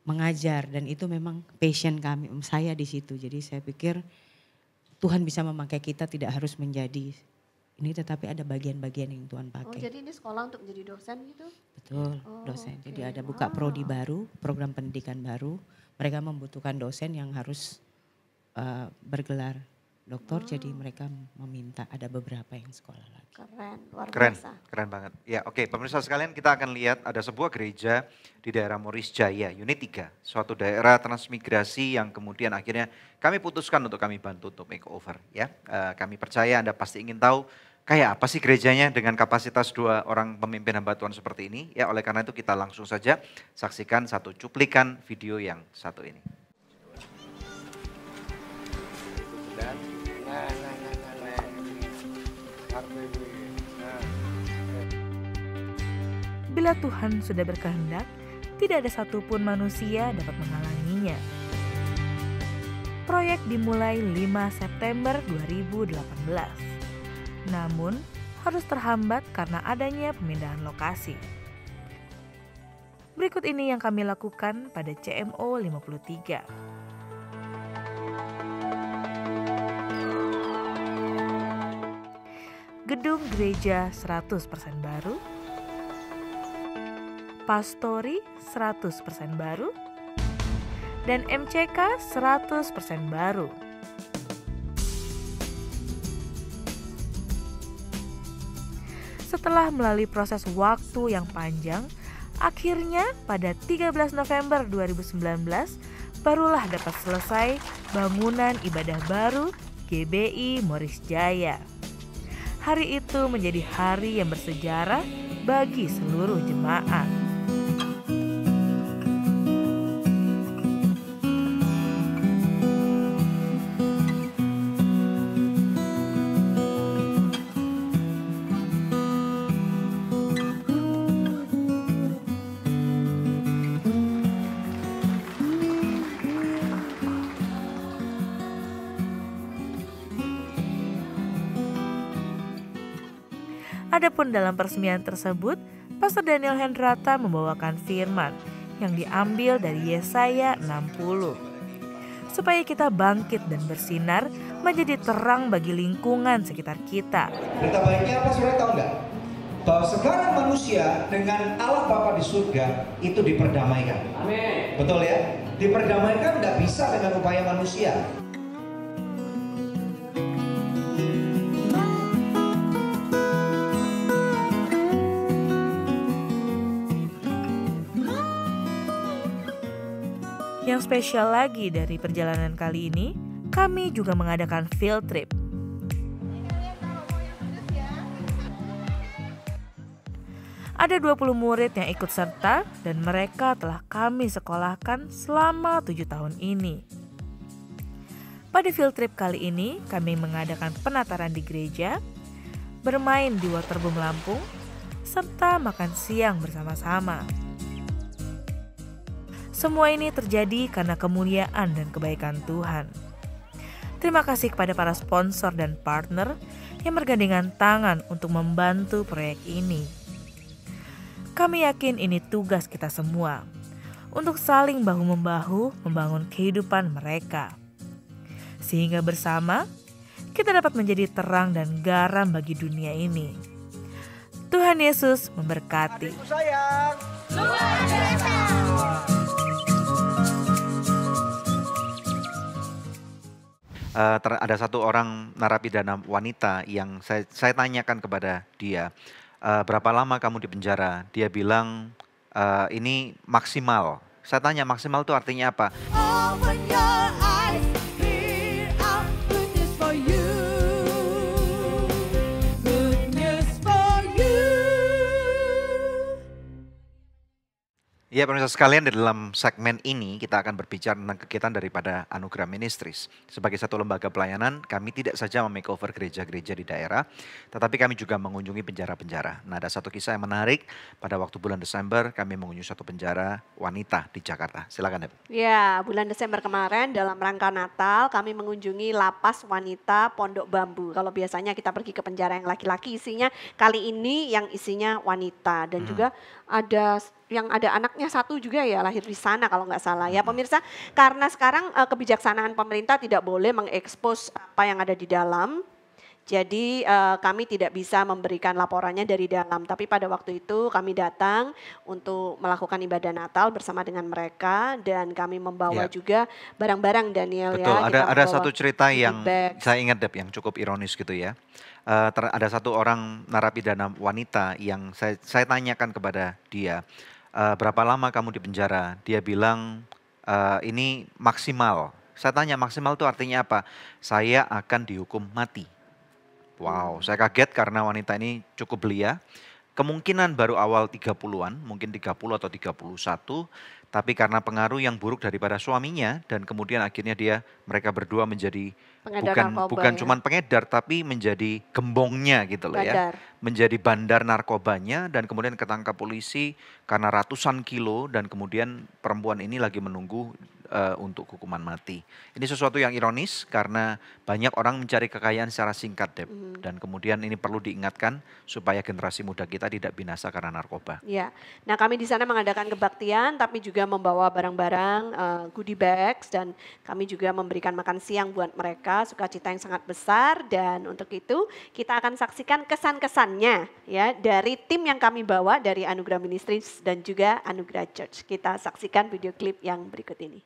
Mengajar, dan itu memang passion saya di situ. Jadi saya pikir Tuhan bisa memakai kita, tidak harus menjadi ini, tetapi ada bagian-bagian yang Tuhan pakai. Oh, jadi ini sekolah untuk menjadi dosen gitu? Betul, dosen. Jadi ada buka prodi baru, program pendidikan baru, mereka membutuhkan dosen yang harus bergelar doktor, jadi mereka meminta ada beberapa yang sekolah lagi. Keren, luar Keren, biasa. keren banget. Ya, oke, pemirsa sekalian, kita akan lihat ada sebuah gereja di daerah Moris Jaya, unit 3, suatu daerah transmigrasi yang kemudian akhirnya kami putuskan untuk kami bantu untuk makeover. Ya, kami percaya Anda pasti ingin tahu kayak apa sih gerejanya dengan kapasitas 2 orang pemimpin hamba Tuhan seperti ini. Ya, oleh karena itu kita langsung saja saksikan satu cuplikan video yang satu ini. Bila Tuhan sudah berkehendak, tidak ada satupun manusia dapat menghalanginya. Proyek dimulai 5 September 2018. Namun, harus terhambat karena adanya pemindahan lokasi. Berikut ini yang kami lakukan pada CMO 53. Gedung gereja 100% baru, pastori 100% baru, dan MCK 100% baru. Setelah melalui proses waktu yang panjang, akhirnya pada 13 November 2019 barulah dapat selesai bangunan ibadah baru GBI Moris Jaya. Hari itu menjadi hari yang bersejarah bagi seluruh jemaat. Adapun dalam peresmian tersebut, Pastor Daniel Hendrata membawakan firman yang diambil dari Yesaya 60. Supaya kita bangkit dan bersinar menjadi terang bagi lingkungan sekitar kita. Berita baiknya apa, saudara tahu nggak? Bahwa sekarang manusia dengan Allah Bapa di surga itu diperdamaikan. Amin. Betul ya? Diperdamaikan nggak bisa dengan upaya manusia. Yang spesial lagi dari perjalanan kali ini, kami juga mengadakan field trip. Ada 20 murid yang ikut serta dan mereka telah kami sekolahkan selama 7 tahun ini. Pada field trip kali ini, kami mengadakan penataran di gereja, bermain di waterboom Lampung, serta makan siang bersama-sama. Semua ini terjadi karena kemuliaan dan kebaikan Tuhan. Terima kasih kepada para sponsor dan partner yang bergandengan tangan untuk membantu proyek ini. Kami yakin ini tugas kita semua, untuk saling bahu-membahu membangun kehidupan mereka. Sehingga bersama, kita dapat menjadi terang dan garam bagi dunia ini. Tuhan Yesus memberkati. Adikku sayang. Luar biasa. Ada satu orang narapidana wanita yang saya tanyakan kepada dia, berapa lama kamu di penjara? Dia bilang ini maksimal. Saya tanya maksimal itu artinya apa? Open your eyes, here are good news for you. Good news for you. Ya pemirsa sekalian, di dalam segmen ini kita akan berbicara tentang kegiatan daripada Anugerah Ministries. Sebagai satu lembaga pelayanan, kami tidak saja memakeover gereja-gereja di daerah, tetapi kami juga mengunjungi penjara-penjara. Nah, ada satu kisah yang menarik, pada waktu bulan Desember kami mengunjungi satu penjara wanita di Jakarta. Silakan, Deb. Ya, bulan Desember kemarin dalam rangka Natal kami mengunjungi lapas wanita Pondok Bambu. Kalau biasanya kita pergi ke penjara yang laki-laki isinya, kali ini yang isinya wanita. Dan juga ada yang ada anaknya satu juga ya lahir di sana kalau nggak salah ya pemirsa. Karena sekarang kebijaksanaan pemerintah tidak boleh mengekspos apa yang ada di dalam. Jadi kami tidak bisa memberikan laporannya dari dalam, tapi pada waktu itu kami datang untuk melakukan ibadah Natal bersama dengan mereka dan kami membawa Ya. juga barang-barang Daniel Betul, ya. Kita ada membawa satu cerita goodie yang bags. saya ingat Dep, yang cukup ironis gitu ya. Ada satu orang narapidana wanita yang saya tanyakan kepada dia, berapa lama kamu di penjara? Dia bilang ini maksimal. Saya tanya maksimal itu artinya apa? Saya akan dihukum mati. Wow, saya kaget karena wanita ini cukup belia. Kemungkinan baru awal 30-an, mungkin 30 atau 31, tapi karena pengaruh yang buruk daripada suaminya dan kemudian akhirnya mereka berdua menjadi Pengedar narkoba bukan ya. cuman pengedar tapi menjadi gembongnya gitu loh ya. Bandar. Menjadi bandar narkobanya dan kemudian ketangkap polisi karena ratusan kilo dan kemudian perempuan ini lagi menunggu untuk hukuman mati. Ini sesuatu yang ironis karena banyak orang mencari kekayaan secara singkat, Dep. Dan kemudian ini perlu diingatkan supaya generasi muda kita tidak binasa karena narkoba. Ya, nah kami di sana mengadakan kebaktian, tapi juga membawa barang-barang goodie bags dan kami juga memberikan makan siang buat mereka, sukacita yang sangat besar dan untuk itu kita akan saksikan kesan-kesannya ya dari tim yang kami bawa dari Anugerah Ministries dan juga Anugerah Church. Kita saksikan video klip yang berikut ini.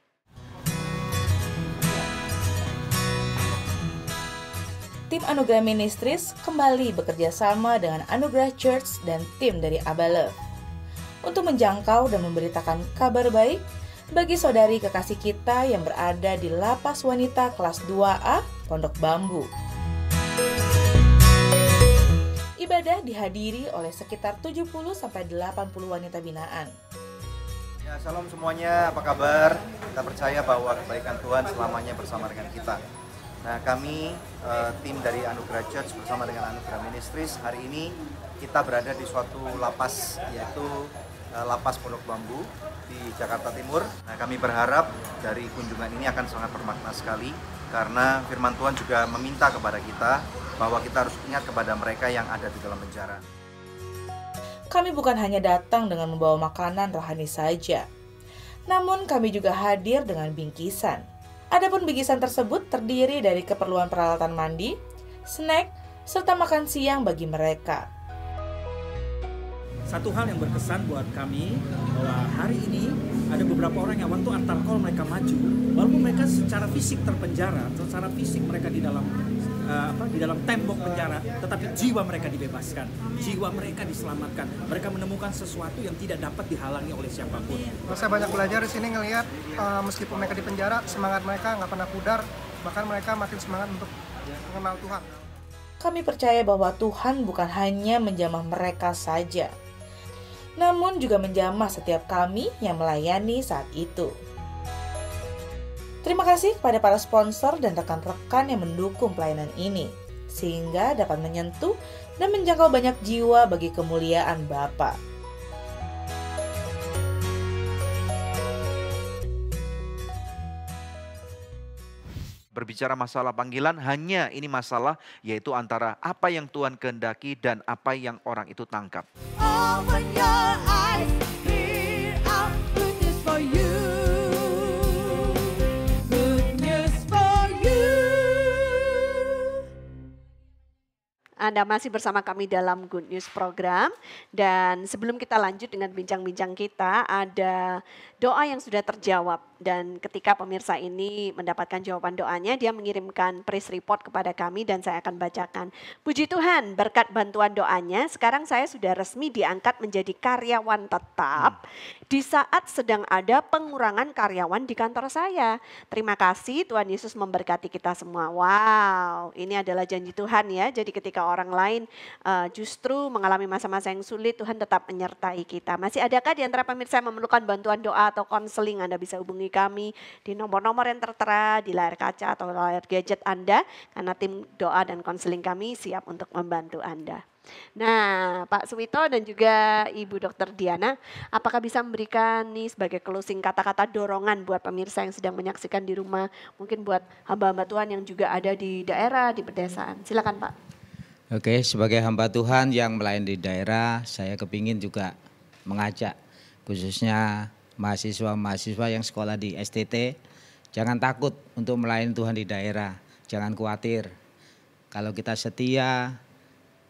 Tim Anugerah Ministries kembali bekerja sama dengan Anugerah Church dan tim dari Abba Love untuk menjangkau dan memberitakan kabar baik bagi saudari kekasih kita yang berada di lapas wanita kelas 2A Pondok Bambu. Ibadah dihadiri oleh sekitar 70-80 wanita binaan. Ya, salam semuanya, apa kabar? Kita percaya bahwa kebaikan Tuhan selamanya bersama dengan kita. Nah, kami tim dari Anugerah Church bersama dengan Anugerah Ministries hari ini kita berada di suatu lapas, yaitu Lapas Pondok Bambu di Jakarta Timur. Nah, kami berharap dari kunjungan ini akan sangat bermakna sekali karena firman Tuhan juga meminta kepada kita bahwa kita harus ingat kepada mereka yang ada di dalam penjara. Kami bukan hanya datang dengan membawa makanan rohani saja, namun kami juga hadir dengan bingkisan. Adapun bingkisan tersebut terdiri dari keperluan peralatan mandi, snack, serta makan siang bagi mereka. Satu hal yang berkesan buat kami bahwa hari ini ada beberapa orang yang waktu antar call mereka maju, walaupun mereka secara fisik terpenjara, secara fisik mereka di dalam tembok penjara, tetapi jiwa mereka dibebaskan, jiwa mereka diselamatkan. Mereka menemukan sesuatu yang tidak dapat dihalangi oleh siapapun. Saya banyak belajar di sini ngelihat meskipun mereka di penjara, semangat mereka nggak pernah pudar, bahkan mereka makin semangat untuk mengenal Tuhan. Kami percaya bahwa Tuhan bukan hanya menjamah mereka saja, namun juga menjamah setiap kami yang melayani saat itu. Terima kasih kepada para sponsor dan rekan-rekan yang mendukung pelayanan ini, sehingga dapat menyentuh dan menjangkau banyak jiwa bagi kemuliaan Bapa. Berbicara masalah panggilan, hanya ini masalah yaitu antara apa yang Tuhan kehendaki dan apa yang orang itu tangkap. Open your eyes, hear our good news for you. Good news for you. Anda masih bersama kami dalam Good News Program dan sebelum kita lanjut dengan bincang-bincang kita ada doa yang sudah terjawab dan ketika pemirsa ini mendapatkan jawaban doanya dia mengirimkan press report kepada kami dan saya akan bacakan. Puji Tuhan berkat bantuan doanya sekarang saya sudah resmi diangkat menjadi karyawan tetap di saat sedang ada pengurangan karyawan di kantor saya. Terima kasih Tuhan Yesus memberkati kita semua. Wow, ini adalah janji Tuhan ya. Jadi ketika orang lain justru mengalami masa-masa yang sulit Tuhan tetap menyertai kita. Masih adakah di antara pemirsa yang memerlukan bantuan doa atau konseling? Anda bisa hubungi kami di nomor-nomor yang tertera di layar kaca atau layar gadget Anda karena tim doa dan konseling kami siap untuk membantu Anda. Nah, Pak Suwito dan juga Ibu Dr. Diana, apakah bisa memberikan nih sebagai closing kata-kata dorongan buat pemirsa yang sedang menyaksikan di rumah, mungkin buat hamba-hamba Tuhan yang juga ada di daerah, di pedesaan. Silakan Pak. Oke, sebagai hamba Tuhan yang melayani di daerah, saya kepingin juga mengajak khususnya mahasiswa-mahasiswa yang sekolah di STT, jangan takut untuk melayani Tuhan di daerah, jangan khawatir. kalau kita setia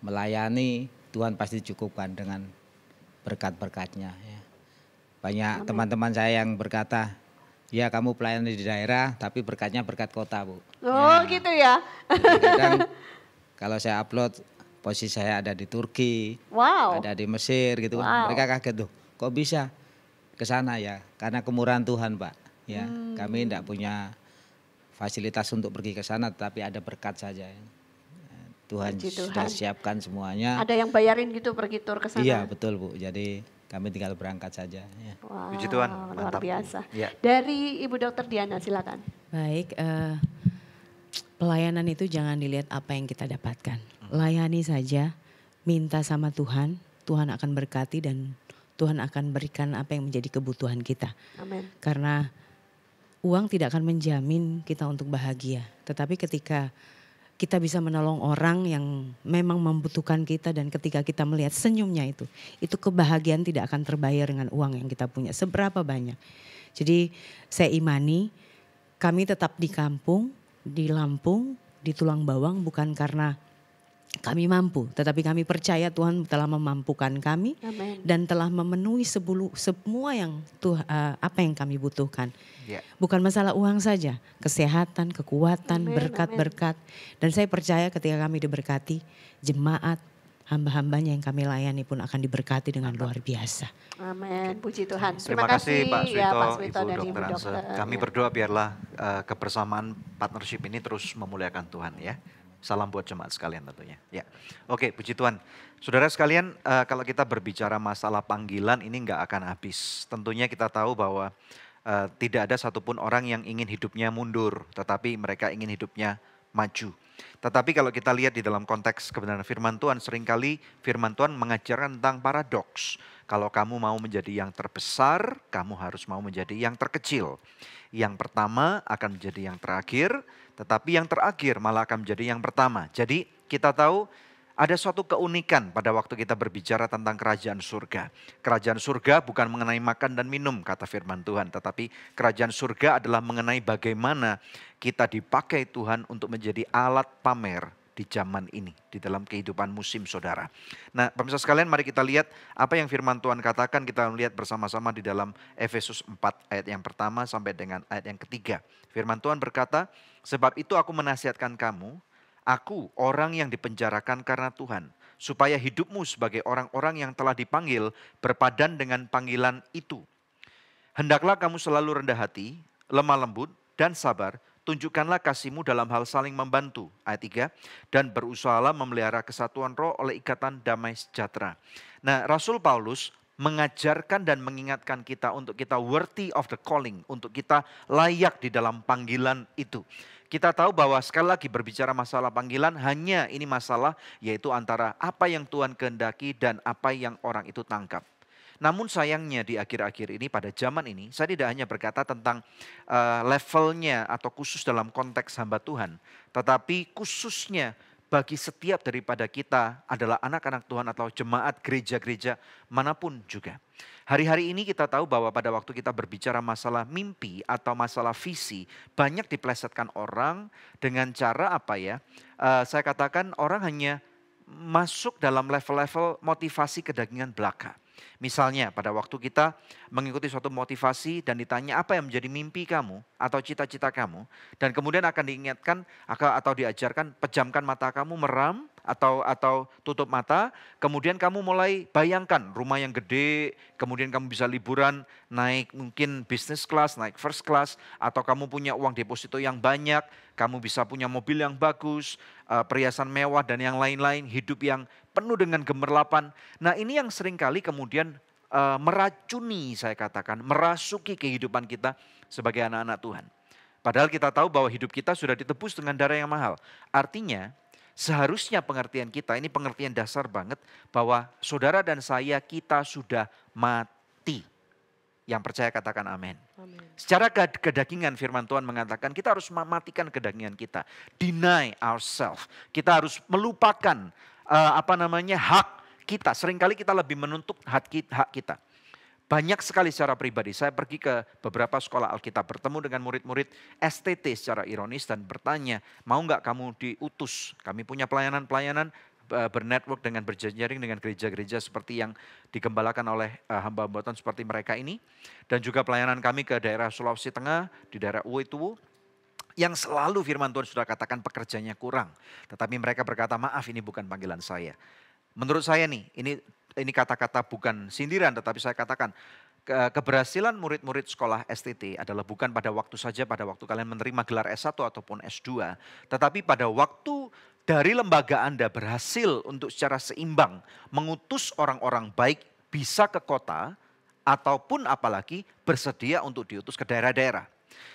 melayani, Tuhan pasti cukupkan dengan berkat-berkatnya. Ya. Banyak teman-teman saya yang berkata, ya kamu pelayan di daerah tapi berkatnya berkat kota, Bu. Oh gitu ya. Kadang kalau saya upload posisi saya ada di Turki, Wow. ada di Mesir gitu. Wow. Mereka kaget tuh, kok bisa ke sana ya? Karena kemurahan Tuhan, Pak. Ya, kami tidak punya fasilitas untuk pergi ke sana, tapi ada berkat saja. Tuhan Puji sudah Tuhan. siapkan semuanya. Ada yang bayarin gitu pergi tur ke sana. Iya, betul, Bu. Jadi kami tinggal berangkat saja. Ya. Wow, Puji Tuhan, luar mantap. biasa. Ya. Dari Ibu Dokter Diana, silakan. Baik, pelayanan itu jangan dilihat apa yang kita dapatkan. Layani saja, minta sama Tuhan, Tuhan akan berkati dan Tuhan akan berikan apa yang menjadi kebutuhan kita. Amin. Karena uang tidak akan menjamin kita untuk bahagia. Tetapi ketika kita bisa menolong orang yang memang membutuhkan kita dan ketika kita melihat senyumnya itu kebahagiaan tidak akan terbayar dengan uang yang kita punya. Seberapa banyak. Jadi saya imani kami tetap di kampung, di Lampung, di Tulang Bawang bukan karena kami mampu, tetapi kami percaya Tuhan telah memampukan kami Amin. dan telah memenuhi semua yang apa yang kami butuhkan. Ya. Bukan masalah uang saja, kesehatan, kekuatan, Amin, berkat-berkat. Dan saya percaya ketika kami diberkati, jemaat, hamba-hambanya yang kami layani pun akan diberkati dengan luar biasa. Amin. Puji Tuhan. Terima kasih Pak Swito, ya, Pak Ibu Swito dan Ibu Dokter Anse. Dokter. Kami Ya. berdoa biarlah kebersamaan partnership ini terus memuliakan Tuhan ya. Salam buat jemaat sekalian tentunya. Ya, oke, puji Tuhan. Saudara sekalian, kalau kita berbicara masalah panggilan ini nggak akan habis. Tentunya kita tahu bahwa tidak ada satupun orang yang ingin hidupnya mundur, tetapi mereka ingin hidupnya maju. Tetapi kalau kita lihat di dalam konteks kebenaran firman Tuhan, seringkali firman Tuhan mengajarkan tentang paradoks. Kalau kamu mau menjadi yang terbesar, kamu harus mau menjadi yang terkecil. Yang pertama akan menjadi yang terakhir, tetapi yang terakhir malah akan menjadi yang pertama. Jadi kita tahu ada suatu keunikan pada waktu kita berbicara tentang kerajaan surga. Kerajaan surga bukan mengenai makan dan minum kata firman Tuhan. Tetapi kerajaan surga adalah mengenai bagaimana kita dipakai Tuhan untuk menjadi alat pamer di zaman ini. Di dalam kehidupan musim saudara. Nah pemirsa sekalian mari kita lihat apa yang firman Tuhan katakan. Kita lihat bersama-sama di dalam Efesus 4 ayat yang pertama sampai dengan ayat yang ketiga. Firman Tuhan berkata, sebab itu aku menasihatkan kamu, aku orang yang dipenjarakan karena Tuhan, supaya hidupmu sebagai orang-orang yang telah dipanggil berpadan dengan panggilan itu. Hendaklah kamu selalu rendah hati, lemah lembut, dan sabar. Tunjukkanlah kasihmu dalam hal saling membantu. Ayat 3, dan berusahalah memelihara kesatuan roh oleh ikatan damai sejahtera. Nah Rasul Paulus mengajarkan dan mengingatkan kita untuk kita worthy of the calling. Untuk kita layak di dalam panggilan itu. Kita tahu bahwa sekali lagi berbicara masalah panggilan hanya ini masalah yaitu antara apa yang Tuhan kehendaki dan apa yang orang itu tangkap. Namun sayangnya di akhir-akhir ini pada zaman ini saya tidak hanya berkata tentang levelnya atau khusus dalam konteks hamba Tuhan. Tetapi khususnya bagi setiap daripada kita adalah anak-anak Tuhan atau jemaat gereja-gereja manapun juga. Hari-hari ini kita tahu bahwa pada waktu kita berbicara masalah mimpi atau masalah visi, banyak dipelesetkan orang dengan cara apa ya, saya katakan orang hanya masuk dalam level-level motivasi kedagingan belaka. Misalnya pada waktu kita mengikuti suatu motivasi dan ditanya apa yang menjadi mimpi kamu atau cita-cita kamu. Dan kemudian akan diingatkan atau diajarkan pejamkan mata kamu, meram atau tutup mata. Kemudian kamu mulai bayangkan rumah yang gede, kemudian kamu bisa liburan naik mungkin business class, naik first class. Atau kamu punya uang deposito yang banyak, kamu bisa punya mobil yang bagus, perhiasan mewah dan yang lain-lain, hidup yang penuh dengan gemerlapan. Nah ini yang seringkali kemudian meracuni saya katakan, merasuki kehidupan kita sebagai anak-anak Tuhan. Padahal kita tahu bahwa hidup kita sudah ditebus dengan darah yang mahal. Artinya seharusnya pengertian kita, ini pengertian dasar banget bahwa saudara dan saya kita sudah mati. Yang percaya katakan amin. Secara kedagingan firman Tuhan mengatakan kita harus mematikan kedagingan kita. Deny ourselves. Kita harus melupakan hak kita. Seringkali kita lebih menuntut hak kita. banyak sekali secara pribadi. Saya pergi ke beberapa sekolah Alkitab, bertemu dengan murid-murid STT secara ironis dan bertanya, mau nggak kamu diutus? Kami punya pelayanan-pelayanan bernetwork dengan berjejaring dengan gereja-gereja seperti yang digembalakan oleh hamba-hamba Tuhan seperti mereka ini. Dan juga pelayanan kami ke daerah Sulawesi Tengah, di daerah Uetuwu, yang selalu firman Tuhan sudah katakan pekerjaannya kurang. Tetapi mereka berkata, maaf ini bukan panggilan saya. Menurut saya nih, ini kata-kata bukan sindiran, tetapi saya katakan keberhasilan murid-murid sekolah STT adalah bukan pada waktu saja, pada waktu kalian menerima gelar S1 ataupun S2, tetapi pada waktu dari lembaga Anda berhasil untuk secara seimbang mengutus orang-orang baik bisa ke kota, ataupun apalagi bersedia untuk diutus ke daerah-daerah.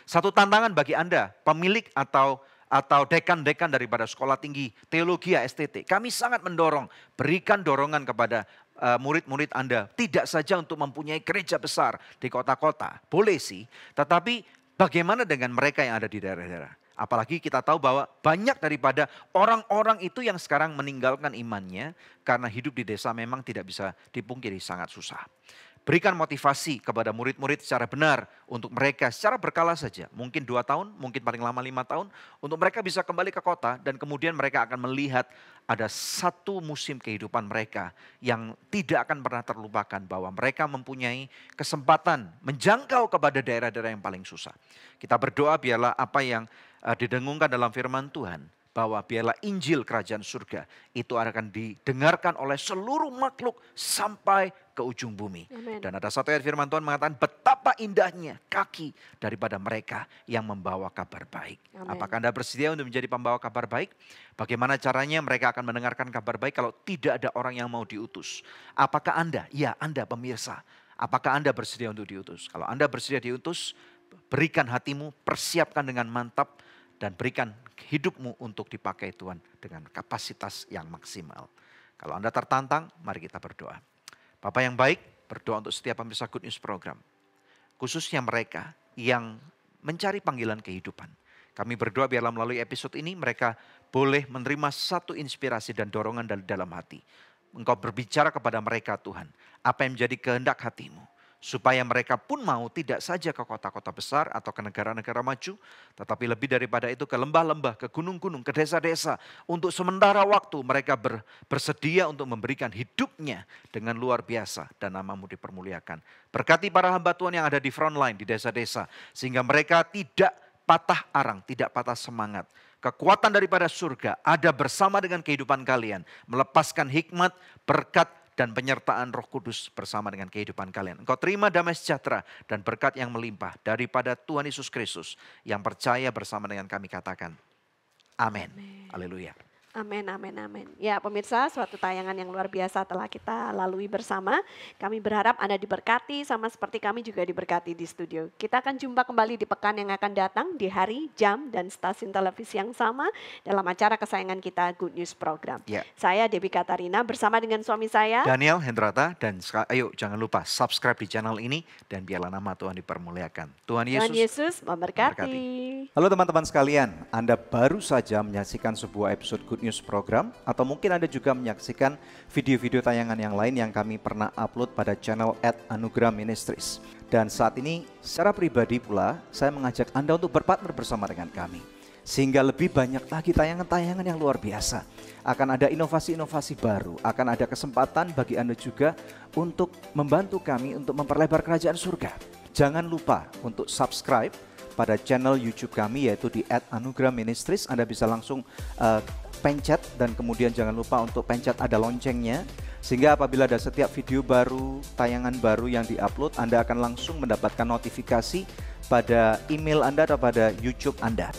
Satu tantangan bagi Anda, pemilik atau dekan-dekan daripada sekolah tinggi teologi STT, kami sangat mendorong, berikan dorongan kepada murid-murid Anda. Tidak saja untuk mempunyai gereja besar di kota-kota, boleh sih. Tetapi bagaimana dengan mereka yang ada di daerah-daerah? Apalagi kita tahu bahwa banyak daripada orang-orang itu yang sekarang meninggalkan imannya karena hidup di desa memang tidak bisa dipungkiri sangat susah. Berikan motivasi kepada murid-murid secara benar untuk mereka secara berkala saja. Mungkin 2 tahun, mungkin paling lama 5 tahun. Untuk mereka bisa kembali ke kota dan kemudian mereka akan melihat ada satu musim kehidupan mereka yang tidak akan pernah terlupakan bahwa mereka mempunyai kesempatan menjangkau kepada daerah-daerah yang paling susah. Kita berdoa biarlah apa yang didengungkan dalam firman Tuhan, bahwa biarlah Injil Kerajaan Surga itu akan didengarkan oleh seluruh makhluk sampai ke ujung bumi. Amen. Dan ada satu ayat firman Tuhan mengatakan betapa indahnya kaki daripada mereka yang membawa kabar baik. Amen. Apakah Anda bersedia untuk menjadi pembawa kabar baik? Bagaimana caranya mereka akan mendengarkan kabar baik kalau tidak ada orang yang mau diutus? Apakah Anda? Ya, Anda pemirsa. Apakah Anda bersedia untuk diutus? Kalau Anda bersedia diutus, berikan hatimu, persiapkan dengan mantap, dan berikan hidupmu untuk dipakai Tuhan dengan kapasitas yang maksimal. Kalau Anda tertantang, mari kita berdoa. Bapa yang baik, berdoa untuk setiap pemirsa Good News Program. Khususnya mereka yang mencari panggilan kehidupan. Kami berdoa biarlah melalui episode ini mereka boleh menerima satu inspirasi dan dorongan dari dalam hati. Engkau berbicara kepada mereka Tuhan, apa yang menjadi kehendak hatimu. Supaya mereka pun mau tidak saja ke kota-kota besar atau ke negara-negara maju, tetapi lebih daripada itu ke lembah-lembah, ke gunung-gunung, ke desa-desa. Untuk sementara waktu mereka bersedia untuk memberikan hidupnya dengan luar biasa dan namamu dipermuliakan. Berkati para hamba Tuhan yang ada di front line, di desa-desa. Sehingga mereka tidak patah arang, tidak patah semangat. Kekuatan daripada surga ada bersama dengan kehidupan kalian. Melepaskan hikmat, berkat, dan penyertaan Roh Kudus bersama dengan kehidupan kalian. Engkau terima damai sejahtera dan berkat yang melimpah daripada Tuhan Yesus Kristus yang percaya bersama dengan kami katakan. Amin. Haleluya. Amin, amin, amin. Ya pemirsa, suatu tayangan yang luar biasa telah kita lalui bersama. Kami berharap Anda diberkati sama seperti kami juga diberkati di studio. Kita akan jumpa kembali di pekan yang akan datang di hari, jam, dan stasiun televisi yang sama dalam acara kesayangan kita Good News Program. Ya. Saya Debbie Katarina bersama dengan suami saya. Daniel Hendrata, dan ayo jangan lupa subscribe di channel ini dan biarlah nama Tuhan dipermuliakan. Tuhan Yesus memberkati. Halo teman-teman sekalian, Anda baru saja menyaksikan sebuah episode Good News Program, atau mungkin Anda juga menyaksikan video-video tayangan yang lain yang kami pernah upload pada channel @Anugerah Ministries. Dan saat ini secara pribadi pula saya mengajak Anda untuk berpartner bersama dengan kami. Sehingga lebih banyak lagi tayangan-tayangan yang luar biasa. Akan ada inovasi-inovasi baru, akan ada kesempatan bagi Anda juga untuk membantu kami untuk memperlebar kerajaan surga. Jangan lupa untuk subscribe pada channel YouTube kami yaitu di @Anugerah Ministries. Anda bisa langsung pencet dan kemudian jangan lupa untuk pencet ada loncengnya. Sehingga apabila ada setiap video baru, tayangan baru yang diupload, Anda akan langsung mendapatkan notifikasi pada email Anda atau pada YouTube Anda.